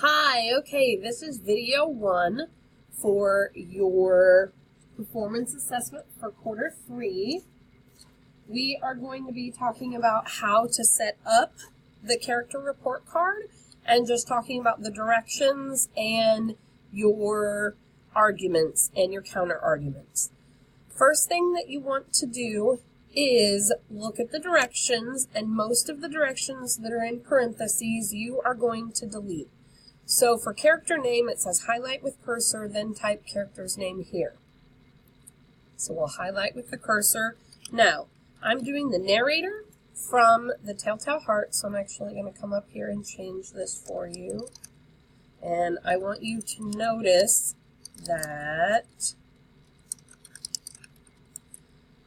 Hi, okay, this is video 1 for your performance assessment for quarter 3. We are going to be talking about how to set up the character report card and just talking about the directions and your arguments and your counter arguments. First thing that you want to do is look at the directions, and most of the directions that are in parentheses you are going to delete. So for character name, it says highlight with cursor, then type character's name here. So we'll highlight with the cursor. Now, I'm doing the narrator from the Telltale Heart, so I'm actually going to come up here and change this for you. And I want you to notice that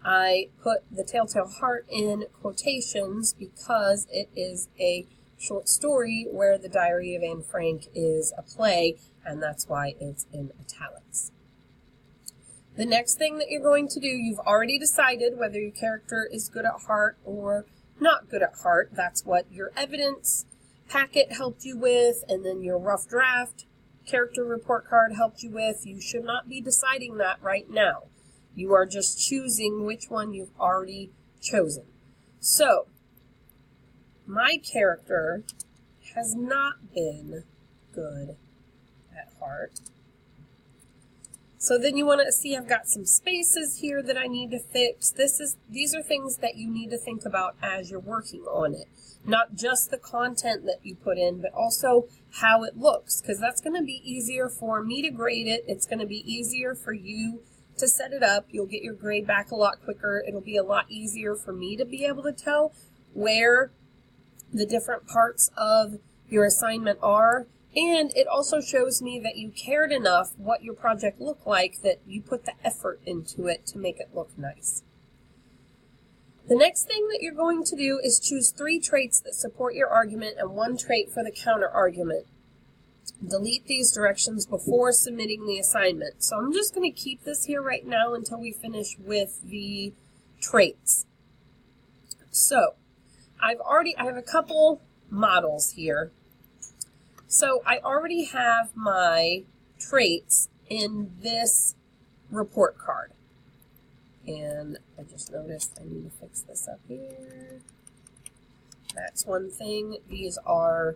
I put the Telltale Heart in quotations because it is a short story where the Diary of Anne Frank is a play, and that's why it's in italics. The next thing that you're going to do, you've already decided whether your character is good at heart or not good at heart. That's what your evidence packet helped you with, and then your rough draft character report card helped you with. You should not be deciding that right now. You are just choosing which one you've already chosen. So, my character has not been good at heart. So then you want to see I've got some spaces here that I need to fix. These are things that you need to think about as you're working on it. Not just the content that you put in, but also how it looks, because that's going to be easier for me to grade it. It's going to be easier for you to set it up. You'll get your grade back a lot quicker. It'll be a lot easier for me to be able to tell where the different parts of your assignment are, and it also shows me that you cared enough what your project looked like that you put the effort into it to make it look nice. The next thing that you're going to do is choose 3 traits that support your argument and 1 trait for the counter argument. Delete these directions before submitting the assignment. So I'm just going to keep this here right now until we finish with the traits. So I have a couple models here. So I already have my traits in this report card. And I just noticed I need to fix this up here. That's one thing. These are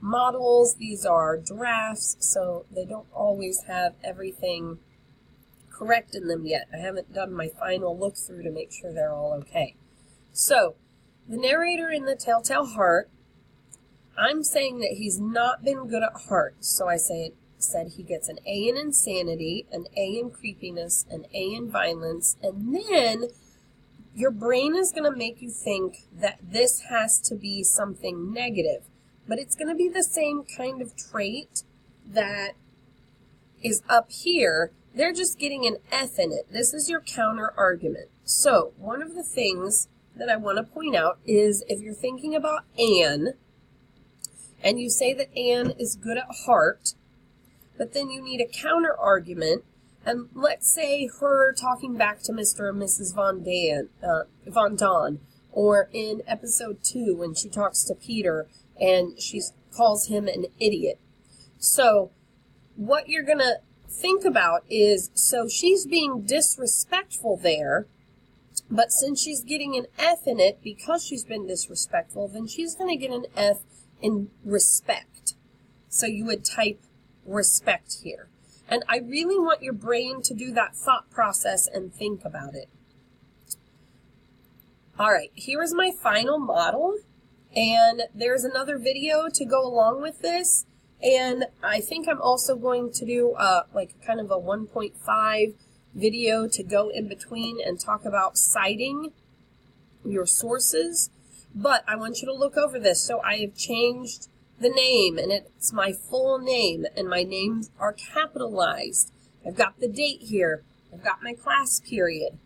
models, these are drafts, so they don't always have everything correct in them yet. I haven't done my final look through to make sure they're all okay. So, the narrator in the Telltale Heart, I'm saying that he's not been good at heart. So I said he gets an A in insanity, an A in creepiness, an A in violence, and then your brain is going to make you think that this has to be something negative. But it's going to be the same kind of trait that is up here. They're just getting an F in it. This is your counter argument. So one of the things that I want to point out is if you're thinking about Anne, and you say that Anne is good at heart, but then you need a counter argument, and let's say her talking back to Mr. and Mrs. Von Don, or in episode 2 when she talks to Peter and she calls him an idiot. So what you're going to think about is, so she's being disrespectful there, but since she's getting an F in it because she's been disrespectful, then she's going to get an F in respect. So you would type respect here. And I really want your brain to do that thought process and think about it. All right, here is my final model. And there's another video to go along with this. And I think I'm also going to do like kind of a 1.5 video to go in between and talk about citing your sources. But I want you to look over this. So I have changed the name, and it's my full name, and my names are capitalized. I've got the date here. I've got my class period.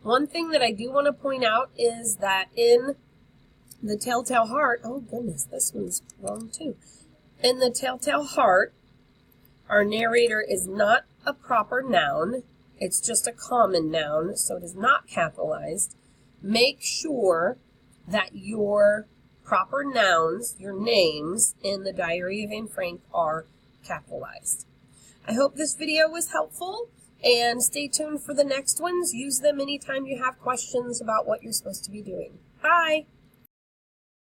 One thing that I do want to point out is that in the Telltale Heart, oh goodness, this one's wrong too. In the Telltale Heart, our narrator is not a proper noun. It's just a common noun, so it is not capitalized. Make sure that your proper nouns, your names, in the Diary of Anne Frank are capitalized. I hope this video was helpful, and stay tuned for the next ones. Use them anytime you have questions about what you're supposed to be doing. Bye!